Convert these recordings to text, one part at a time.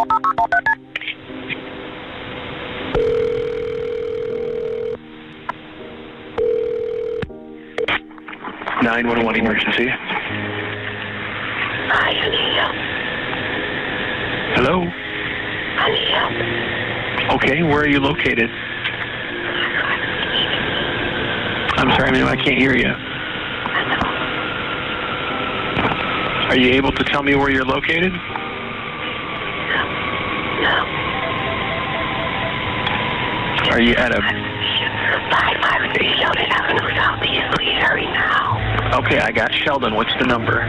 (911) emergency. Hi, I need help. Hello? I need help. Okay, where are you located? I'm sorry, ma'am, I can't hear you. Are you able to tell me where you're located? No. Are you at a... 553 Sheldon Avenue Southeast. Please hurry now. Okay, I got Sheldon. What's the number?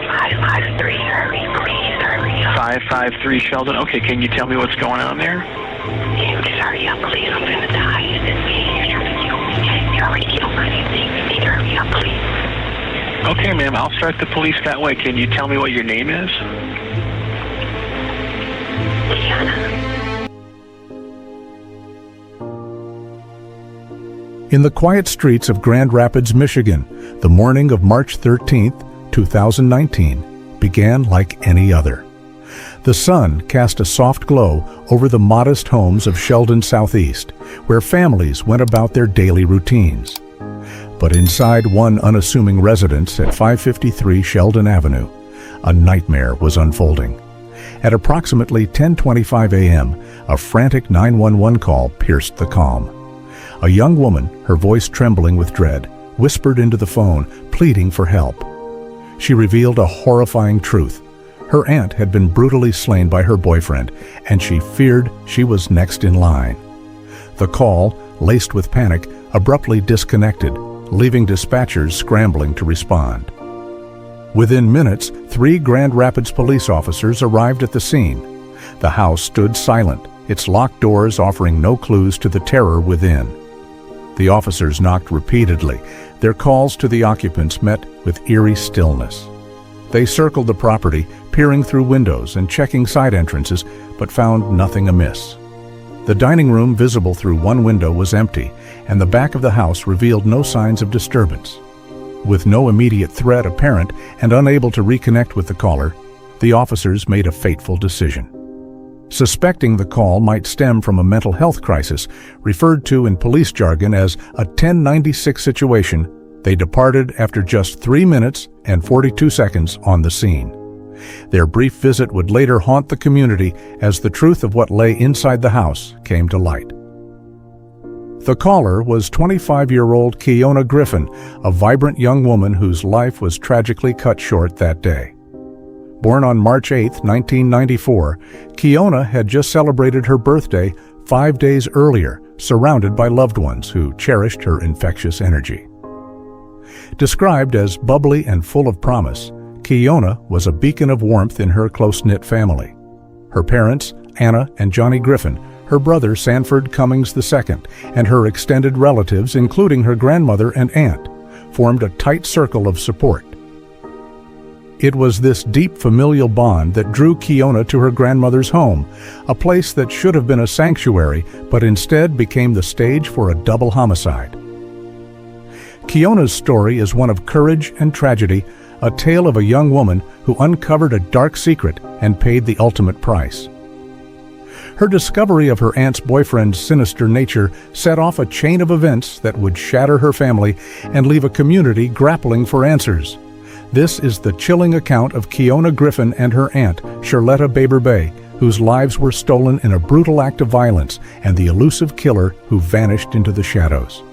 553. Hurry, please hurry up. 553 Sheldon. Okay, can you tell me what's going on there? Can you just hurry up, please? I'm gonna die. Is this me? You're trying to kill me. You already killed my name. You need to hurry up, please. Okay, ma'am, I'll start the police that way. Can you tell me what your name is? Tiana. In the quiet streets of Grand Rapids, Michigan, the morning of March 13, 2019, began like any other. The sun cast a soft glow over the modest homes of Sheldon Southeast, where families went about their daily routines. But inside one unassuming residence at 553 Sheldon Avenue, a nightmare was unfolding. At approximately 10:25 a.m., a frantic 911 call pierced the calm. A young woman, her voice trembling with dread, whispered into the phone, pleading for help. She revealed a horrifying truth. Her aunt had been brutally slain by her boyfriend, and she feared she was next in line. The call, laced with panic, abruptly disconnected, leaving dispatchers scrambling to respond. Within minutes, 3 Grand Rapids police officers arrived at the scene. The house stood silent, its locked doors offering no clues to the terror within. The officers knocked repeatedly, their calls to the occupants met with eerie stillness. They circled the property, peering through windows and checking side entrances, but found nothing amiss. The dining room visible through one window was empty, and the back of the house revealed no signs of disturbance. With no immediate threat apparent and unable to reconnect with the caller, the officers made a fateful decision. Suspecting the call might stem from a mental health crisis, referred to in police jargon as a 1096 situation, they departed after just 3 minutes and 42 seconds on the scene. Their brief visit would later haunt the community as the truth of what lay inside the house came to light. The caller was 25-year-old Kiona Griffin, a vibrant young woman whose life was tragically cut short that day. Born on March 8, 1994, Kiona had just celebrated her birthday 5 days earlier, surrounded by loved ones who cherished her infectious energy. Described as bubbly and full of promise, Kiona was a beacon of warmth in her close-knit family. Her parents, Anna and Johnny Griffin, her brother Sanford Cummings II, and her extended relatives, including her grandmother and aunt, formed a tight circle of support. It was this deep familial bond that drew Kiona to her grandmother's home, a place that should have been a sanctuary, but instead became the stage for a double homicide. Kiona's story is one of courage and tragedy, a tale of a young woman who uncovered a dark secret and paid the ultimate price. Her discovery of her aunt's boyfriend's sinister nature set off a chain of events that would shatter her family and leave a community grappling for answers. This is the chilling account of Kiona Griffin and her aunt, Charlotta Baber-Bay, whose lives were stolen in a brutal act of violence, and the elusive killer who vanished into the shadows.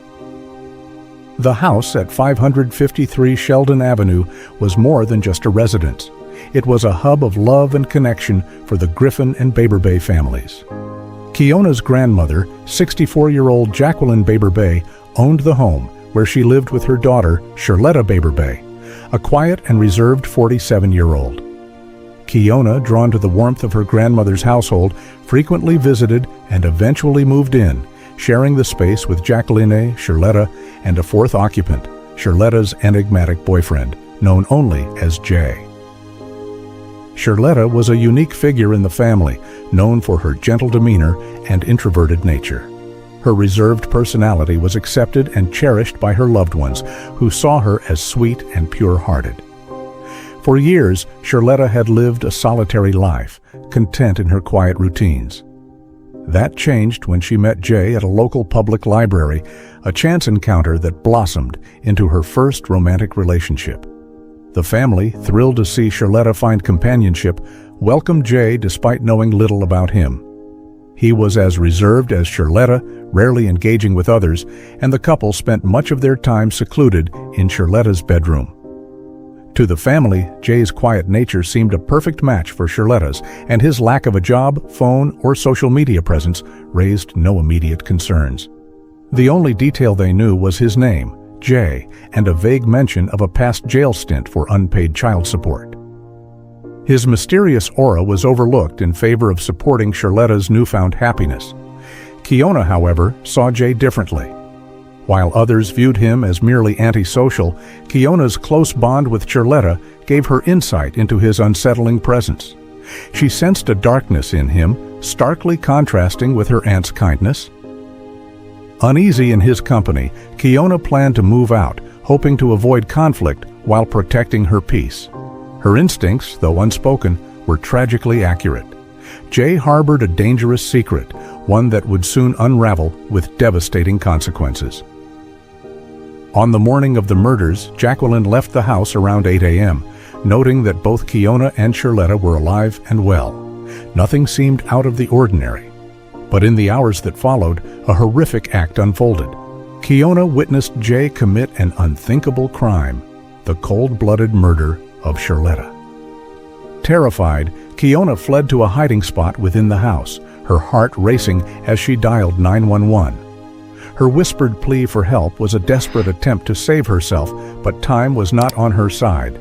The house at 553 Sheldon Avenue was more than just a residence. It was a hub of love and connection for the Griffin and Baber-Bay families. Kiona's grandmother, 64-year-old Jacqueline Baber-Bay, owned the home, where she lived with her daughter, Charlotta Baber-Bay, a quiet and reserved 47-year-old. Kiona, drawn to the warmth of her grandmother's household, frequently visited and eventually moved in, sharing the space with Jacqueline, Charlotta, and a fourth occupant, Charlotta's enigmatic boyfriend, known only as Jay. Charlotta was a unique figure in the family, known for her gentle demeanor and introverted nature. Her reserved personality was accepted and cherished by her loved ones, who saw her as sweet and pure-hearted. For years, Charletta had lived a solitary life, content in her quiet routines. That changed when she met Jay at a local public library, a chance encounter that blossomed into her first romantic relationship. The family, thrilled to see Charletta find companionship, welcomed Jay despite knowing little about him. He was as reserved as Charletta, rarely engaging with others, and the couple spent much of their time secluded in Charletta's bedroom. To the family, Jay's quiet nature seemed a perfect match for Charletta's, and his lack of a job, phone, or social media presence raised no immediate concerns. The only detail they knew was his name, Jay, and a vague mention of a past jail stint for unpaid child support. His mysterious aura was overlooked in favor of supporting Charletta's newfound happiness. Kiona, however, saw Jay differently. While others viewed him as merely antisocial, Kiona's close bond with Charletta gave her insight into his unsettling presence. She sensed a darkness in him, starkly contrasting with her aunt's kindness. Uneasy in his company, Kiona planned to move out, hoping to avoid conflict while protecting her peace. Her instincts, though unspoken, were tragically accurate. Jay harbored a dangerous secret, one that would soon unravel with devastating consequences. On the morning of the murders, Jacqueline left the house around 8 a.m., noting that both Kiona and Charletta were alive and well. Nothing seemed out of the ordinary. But in the hours that followed, a horrific act unfolded. Kiona witnessed Jay commit an unthinkable crime, the cold-blooded murder of Charletta. Terrified, Kiona fled to a hiding spot within the house, her heart racing as she dialed 911. Her whispered plea for help was a desperate attempt to save herself, but time was not on her side.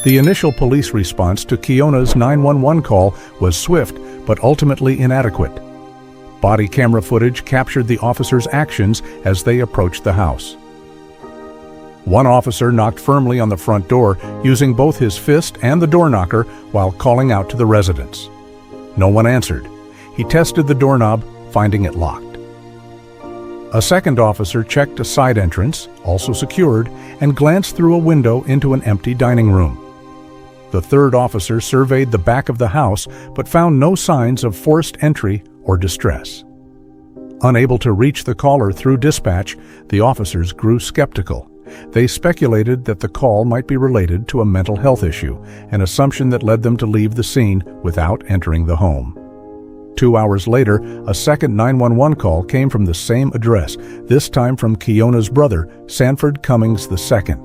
The initial police response to Kiona's 911 call was swift, but ultimately inadequate. Body camera footage captured the officers' actions as they approached the house. One officer knocked firmly on the front door, using both his fist and the door knocker while calling out to the residents. No one answered. He tested the doorknob, finding it locked. A second officer checked a side entrance, also secured, and glanced through a window into an empty dining room. The third officer surveyed the back of the house, but found no signs of forced entry or distress. Unable to reach the caller through dispatch, the officers grew skeptical. They speculated that the call might be related to a mental health issue, an assumption that led them to leave the scene without entering the home. 2 hours later, a second 911 call came from the same address, this time from Kiona's brother, Sanford Cummings II.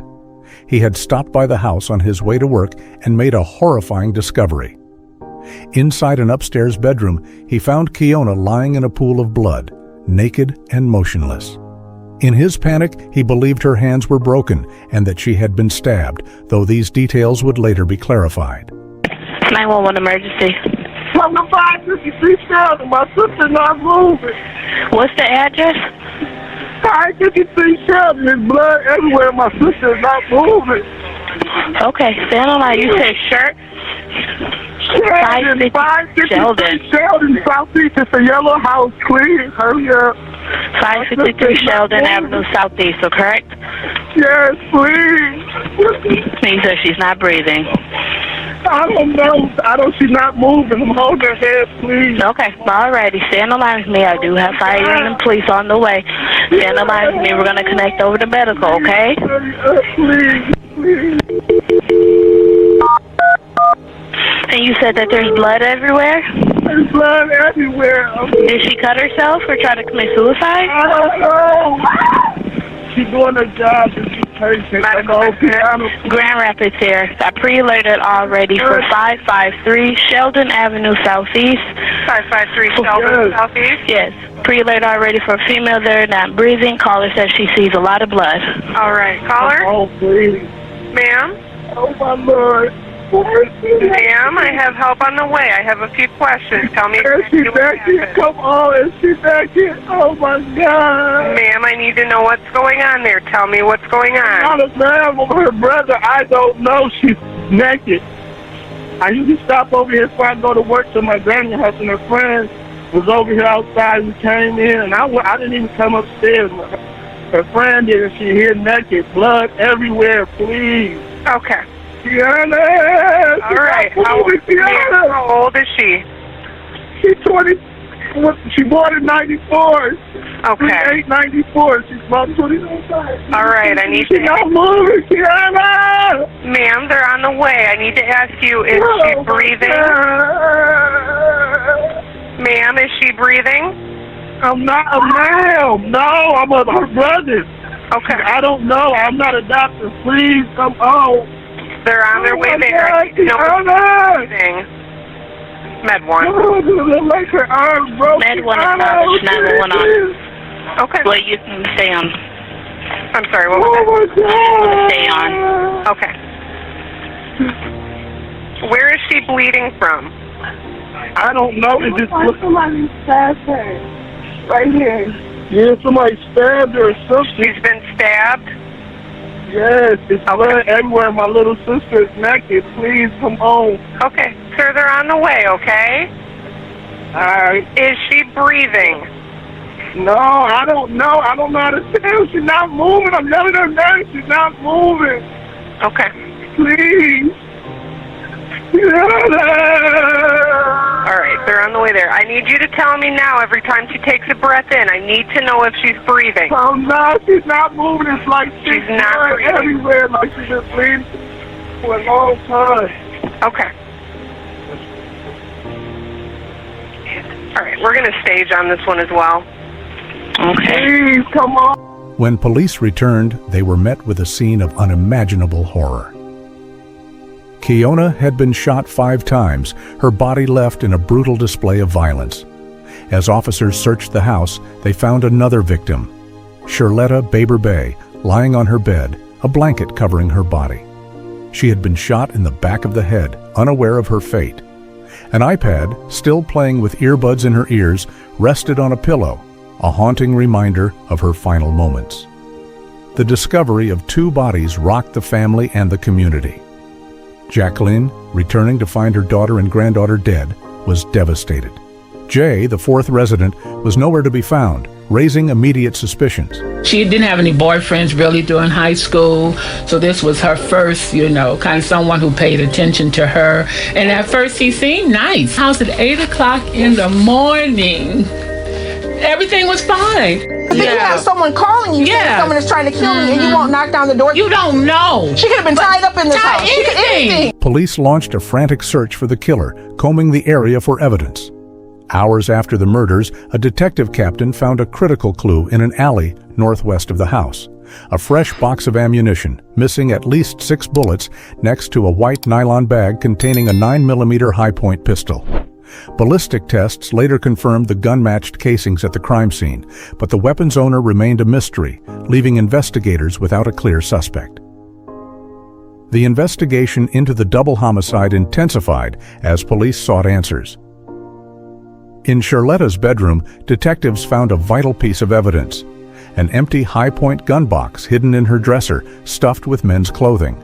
He had stopped by the house on his way to work and made a horrifying discovery. Inside an upstairs bedroom, he found Kiona lying in a pool of blood, naked and motionless. In his panic, he believed her hands were broken and that she had been stabbed, though these details would later be clarified. 911 emergency. From the 553 Sheldon, my sister not moving. What's the address? 553 Sheldon, there's blood everywhere. My sister is not moving. Okay, stand on line. You said shirt? 553 Sheldon. Sheldon, Southeast. It's a yellow house, please. Hurry up. 553 Sheldon Avenue Southeast, so correct? Yes, please. You said she's not breathing. I don't know. She's not moving. I'm holding her head, please. Okay, alrighty. Stand on line with me. I do have fire and police on the way. Stand on line with me. We're going to connect over to medical, okay? Hurry up, please. Please. And you said that there's blood everywhere? There's blood everywhere. Did she cut herself or try to commit suicide? I don't know. She's doing her job. Grand Rapids here. I pre-alerted already for 553 Sheldon Avenue Southeast. 553 Sheldon Southeast? Yes. Pre-alert already for a female there not breathing. Caller says she sees a lot of blood. All right. Caller? Oh, please. Ma'am? Oh, my Lord. Ma'am, I have help on the way. I have a few questions. Tell me. Is she back here? Come on, is she back here? Oh my God. Ma'am, I need to know what's going on there. Tell me what's going on. Not a ma'am, her brother. I don't know. She's naked. I usually stop over here before I go to work to my granny's house, and her friend was over here outside. We came in, and I didn't even come upstairs. Her friend did, and she here naked, blood everywhere. Please. Okay. She Kiana! All right. How old is she? She's 20. She born in 94. Okay. 94. She's about 29. All right. I need She's to. not moving, Kiana! Ma'am, they're on the way. I need to ask you, is she breathing? Ma'am, is she breathing? I'm not a ma'am. No, I'm her brother. Okay. I don't know. I'm not a doctor. Please come home. They're on their way there. I need to know if she's breathing. Med 1. Like her arms broken. Med 1 established, 911 on. Okay. Well, you can stay on. I'm sorry, what was that? God. Stay on. Okay. Where is she bleeding from? I don't know. It just looks Somebody stabbed her. Right here. yeah, somebody stabbed her or something. She's been stabbed? Yes, it's blood everywhere. My little sister is naked. Please come home. Okay. Sir, they're on the way, okay? Alright. Is she breathing? No, I don't know. I don't know how to tell. She's not moving. I'm telling her name. She's not moving. Okay. Please. All right, they're on the way there. I need you to tell me now every time she takes a breath in. I need to know if she's breathing. Oh, no, she's not moving. It's like She's not blood breathing. everywhere. Like she's been bleeding for a long time. Okay. All right, we're going to stage on this one as well. Okay. Please, come on. When police returned, they were met with a scene of unimaginable horror. Kiona had been shot 5 times, her body left in a brutal display of violence. As officers searched the house, they found another victim, Charletta Baber Bay, lying on her bed, a blanket covering her body. She had been shot in the back of the head, unaware of her fate. An iPad, still playing with earbuds in her ears, rested on a pillow, a haunting reminder of her final moments. The discovery of 2 bodies rocked the family and the community. Jacqueline, returning to find her daughter and granddaughter dead, was devastated. Jay, the 4th resident, was nowhere to be found, raising immediate suspicions. She didn't have any boyfriends really during high school, so this was her first, kind of someone who paid attention to her. And at first he seemed nice. House at 8 o'clock in the morning. Everything was fine. You have someone calling you saying someone is trying to kill me and you won't knock down the door. You don't know. She could have been tied up in this house. She could anything. Police launched a frantic search for the killer, combing the area for evidence. Hours after the murders, a detective captain found a critical clue in an alley northwest of the house. A fresh box of ammunition, missing at least 6 bullets, next to a white nylon bag containing a 9mm high-point pistol. Ballistic tests later confirmed the gun-matched casings at the crime scene, but the weapon's owner remained a mystery, leaving investigators without a clear suspect. The investigation into the double homicide intensified as police sought answers. In Charletta's bedroom, detectives found a vital piece of evidence: an empty high-point gun box hidden in her dresser, stuffed with men's clothing.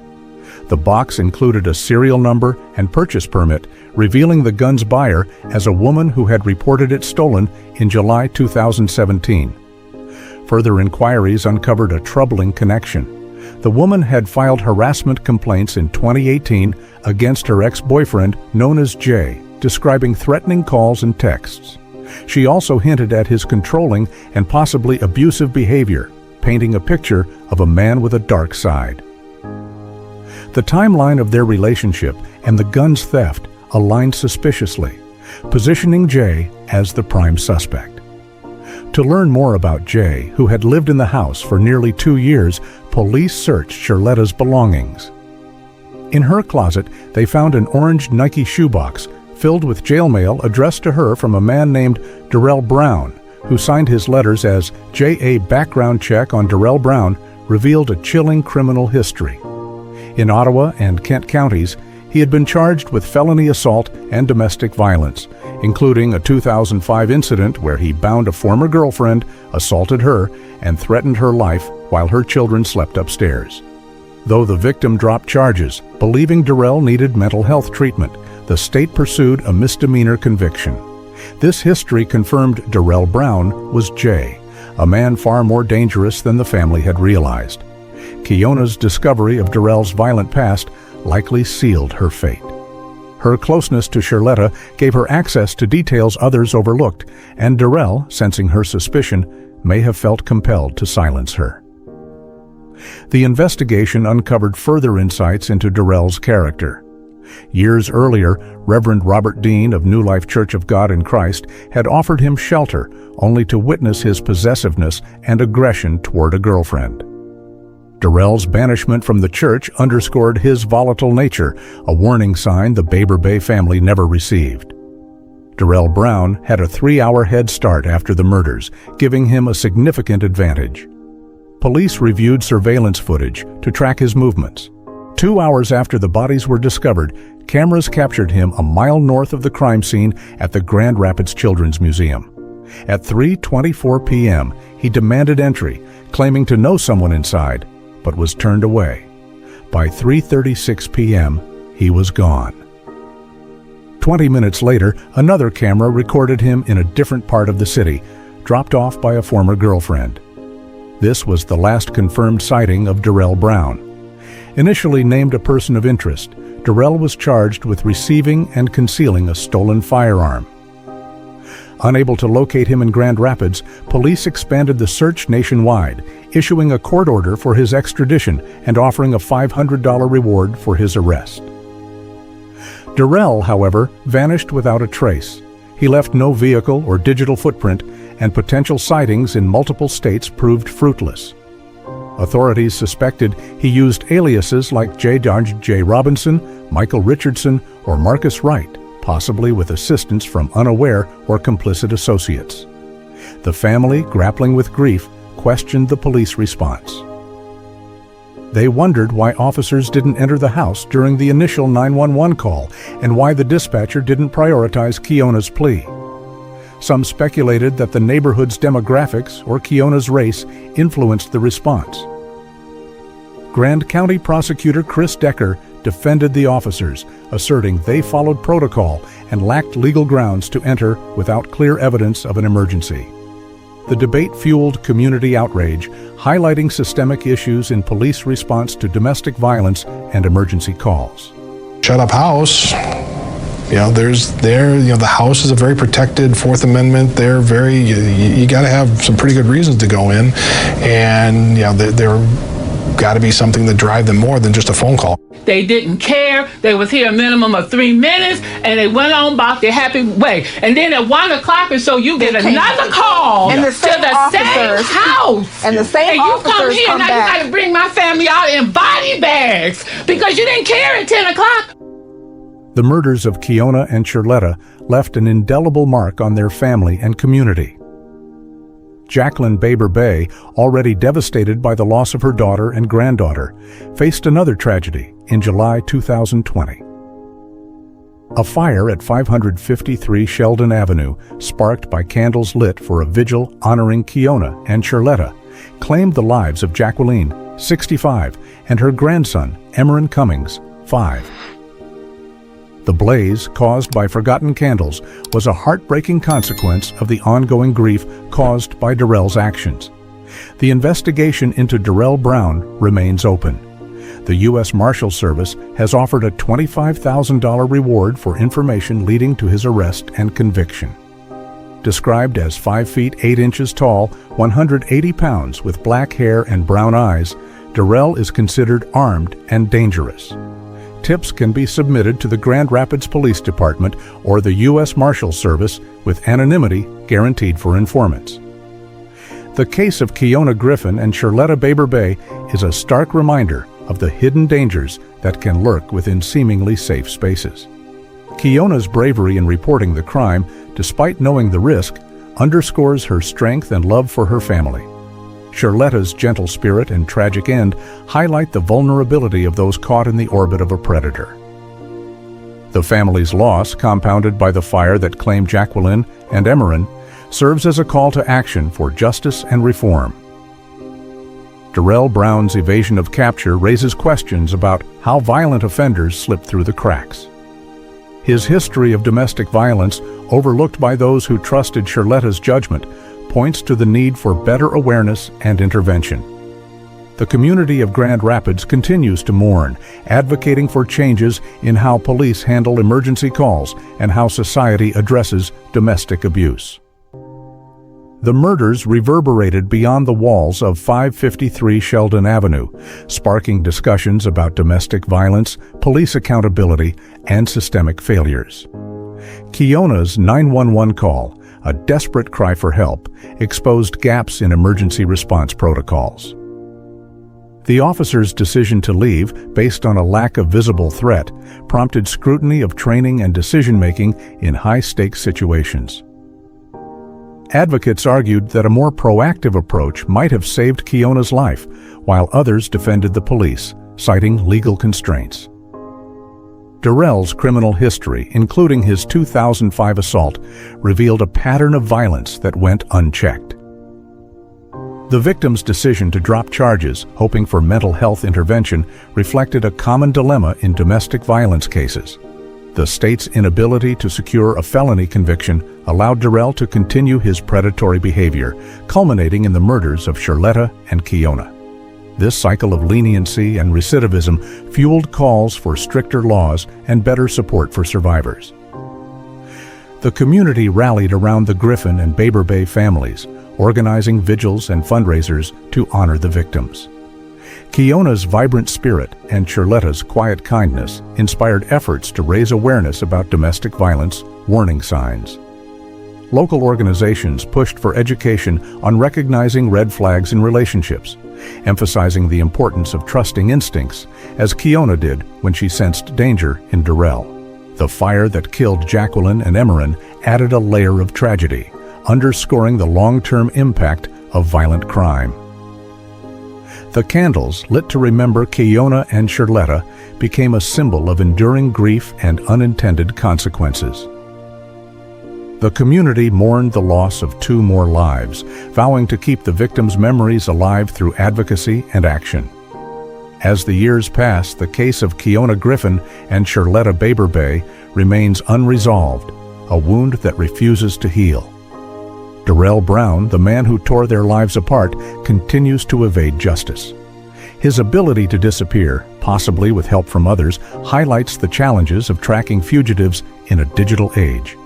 The box included a serial number and purchase permit, revealing the gun's buyer as a woman who had reported it stolen in July 2017. Further inquiries uncovered a troubling connection. The woman had filed harassment complaints in 2018 against her ex-boyfriend, known as Jay, describing threatening calls and texts. She also hinted at his controlling and possibly abusive behavior, painting a picture of a man with a dark side. The timeline of their relationship and the gun's theft aligned suspiciously, positioning Jay as the prime suspect. To learn more about Jay, who had lived in the house for nearly 2 years, police searched Charletta's belongings. In her closet, they found an orange Nike shoebox filled with jail mail addressed to her from a man named Darrell Brown, who signed his letters as J.A. Background check on Darrell Brown revealed a chilling criminal history. In Ottawa and Kent counties, he had been charged with felony assault and domestic violence, including a 2005 incident where he bound a former girlfriend, assaulted her, and threatened her life while her children slept upstairs. Though the victim dropped charges, believing Darrell needed mental health treatment, the state pursued a misdemeanor conviction. This history confirmed Darrell Brown was Jay, a man far more dangerous than the family had realized. Kiona's discovery of Darrell's violent past likely sealed her fate. Her closeness to Charletta gave her access to details others overlooked, and Darrell, sensing her suspicion, may have felt compelled to silence her. The investigation uncovered further insights into Darrell's character. Years earlier, Reverend Robert Dean of New Life Church of God in Christ had offered him shelter, only to witness his possessiveness and aggression toward a girlfriend. Darrell's banishment from the church underscored his volatile nature, a warning sign the Baber Bay family never received. Darrell Brown had a 3-hour head start after the murders, giving him a significant advantage. Police reviewed surveillance footage to track his movements. 2 hours after the bodies were discovered, cameras captured him a mile north of the crime scene at the Grand Rapids Children's Museum. At 3:24 p.m., he demanded entry, claiming to know someone inside, but was turned away. By 3:36 p.m., he was gone. 20 minutes later, another camera recorded him in a different part of the city, dropped off by a former girlfriend. This was the last confirmed sighting of Darrell Brown. Initially named a person of interest, Darrell was charged with receiving and concealing a stolen firearm. Unable to locate him in Grand Rapids, police expanded the search nationwide, issuing a court order for his extradition and offering a $500 reward for his arrest. Darrell, however, vanished without a trace. He left no vehicle or digital footprint, and potential sightings in multiple states proved fruitless. Authorities suspected he used aliases like J. Robinson, Michael Richardson, or Marcus Wright, possibly with assistance from unaware or complicit associates. The family, grappling with grief, questioned the police response. They wondered why officers didn't enter the house during the initial 911 call and why the dispatcher didn't prioritize Keona's plea. Some speculated that the neighborhood's demographics or Keona's race influenced the response. Grand County Prosecutor Chris Decker defended the officers, asserting they followed protocol and lacked legal grounds to enter without clear evidence of an emergency. The debate fueled community outrage, highlighting systemic issues in police response to domestic violence and emergency calls. Shut up house. The house is a very protected Fourth Amendment. They're you got to have some pretty good reasons to go in, and there got to be something that drive them more than just a phone call. They didn't care. They was here a minimum of 3 minutes, and they went on about their happy way. And then at 1 o'clock or so, you get another call and to the same house. And the same officers you come here, now back. you got to bring my family out in body bags because you didn't care at 10 o'clock. The murders of Keona and Charletta left an indelible mark on their family and community. Jacqueline Baber Bay, already devastated by the loss of her daughter and granddaughter, faced another tragedy in July 2020. A fire at 553 Sheldon Avenue, sparked by candles lit for a vigil honoring Keona and Charletta, claimed the lives of Jacqueline, 65, and her grandson, Emeron Cummings, 5. The blaze, caused by forgotten candles, was a heartbreaking consequence of the ongoing grief caused by Darrell's actions. The investigation into Darrell Brown remains open. The U.S. Marshal Service has offered a $25,000 reward for information leading to his arrest and conviction. Described as 5 feet 8 inches tall, 180 pounds with black hair and brown eyes, Darrell is considered armed and dangerous. Tips can be submitted to the Grand Rapids Police Department or the U.S. Marshal Service with anonymity guaranteed for informants. The case of Keona Griffin and Charletta Baber Bay is a stark reminder of the hidden dangers that can lurk within seemingly safe spaces. Keona's bravery in reporting the crime, despite knowing the risk, underscores her strength and love for her family. Charletta's gentle spirit and tragic end highlight the vulnerability of those caught in the orbit of a predator. The family's loss, compounded by the fire that claimed Jacqueline and Emeron, serves as a call to action for justice and reform. Darrell Brown's evasion of capture raises questions about how violent offenders slip through the cracks. His history of domestic violence, overlooked by those who trusted Charletta's judgment, points to the need for better awareness and intervention. The community of Grand Rapids continues to mourn, advocating for changes in how police handle emergency calls and how society addresses domestic abuse. The murders reverberated beyond the walls of 553 Sheldon Avenue, sparking discussions about domestic violence, police accountability, and systemic failures. Keona's 911 call, a desperate cry for help, exposed gaps in emergency response protocols. The officer's decision to leave, based on a lack of visible threat, prompted scrutiny of training and decision-making in high-stakes situations. Advocates argued that a more proactive approach might have saved Keona's life, while others defended the police, citing legal constraints. Darrell's criminal history, including his 2005 assault, revealed a pattern of violence that went unchecked. The victim's decision to drop charges, hoping for mental health intervention, reflected a common dilemma in domestic violence cases. The state's inability to secure a felony conviction allowed Darrell to continue his predatory behavior, culminating in the murders of Charletta and Keona. This cycle of leniency and recidivism fueled calls for stricter laws and better support for survivors. The community rallied around the Griffin and Baber Bay families, organizing vigils and fundraisers to honor the victims. Keona's vibrant spirit and Charletta's quiet kindness inspired efforts to raise awareness about domestic violence warning signs. Local organizations pushed for education on recognizing red flags in relationships, emphasizing the importance of trusting instincts, as Keona did when she sensed danger in Darrell. The fire that killed Jacqueline and Emerin added a layer of tragedy, underscoring the long-term impact of violent crime. The candles lit to remember Keona and Charletta became a symbol of enduring grief and unintended consequences. The community mourned the loss of 2 more lives, vowing to keep the victims' memories alive through advocacy and action. As the years pass, the case of Keona Griffin and Charletta Baber Bay remains unresolved, a wound that refuses to heal. Darrell Brown, the man who tore their lives apart, continues to evade justice. His ability to disappear, possibly with help from others, highlights the challenges of tracking fugitives in a digital age.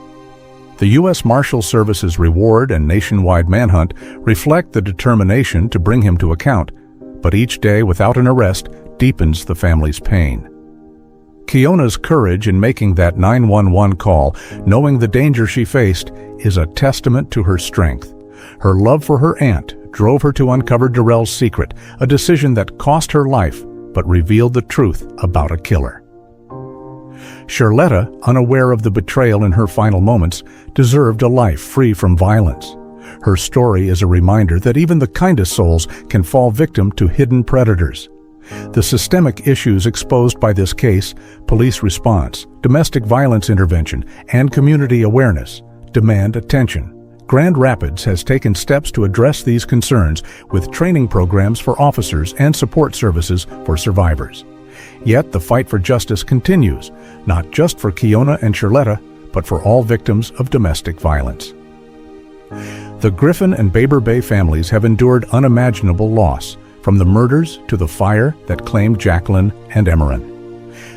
The U.S. Marshal Service's reward and nationwide manhunt reflect the determination to bring him to account, but each day without an arrest deepens the family's pain. Keona's courage in making that 911 call, knowing the danger she faced, is a testament to her strength. Her love for her aunt drove her to uncover Darrell's secret, a decision that cost her life but revealed the truth about a killer. Charletta, unaware of the betrayal in her final moments, deserved a life free from violence. Her story is a reminder that even the kindest souls can fall victim to hidden predators. The systemic issues exposed by this case, police response, domestic violence intervention, and community awareness, demand attention. Grand Rapids has taken steps to address these concerns with training programs for officers and support services for survivors. Yet the fight for justice continues, not just for Keona and Charletta, but for all victims of domestic violence. The Griffin and Baber Bay families have endured unimaginable loss, from the murders to the fire that claimed Jacqueline and Emerin.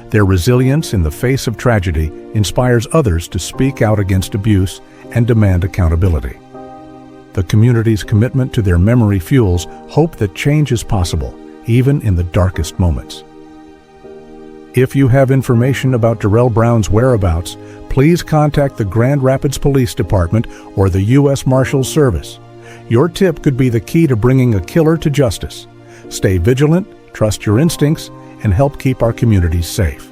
Their resilience in the face of tragedy inspires others to speak out against abuse and demand accountability. The community's commitment to their memory fuels hope that change is possible, even in the darkest moments. If you have information about Darrell Brown's whereabouts, please contact the Grand Rapids Police Department or the U.S. Marshals Service. Your tip could be the key to bringing a killer to justice. Stay vigilant, trust your instincts, and help keep our communities safe.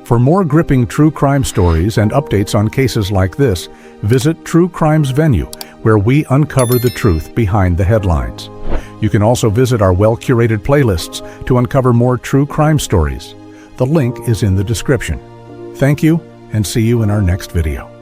For more gripping true crime stories and updates on cases like this, visit True Crimes Venue, where we uncover the truth behind the headlines. You can also visit our well-curated playlists to uncover more true crime stories. The link is in the description. Thank you, and see you in our next video.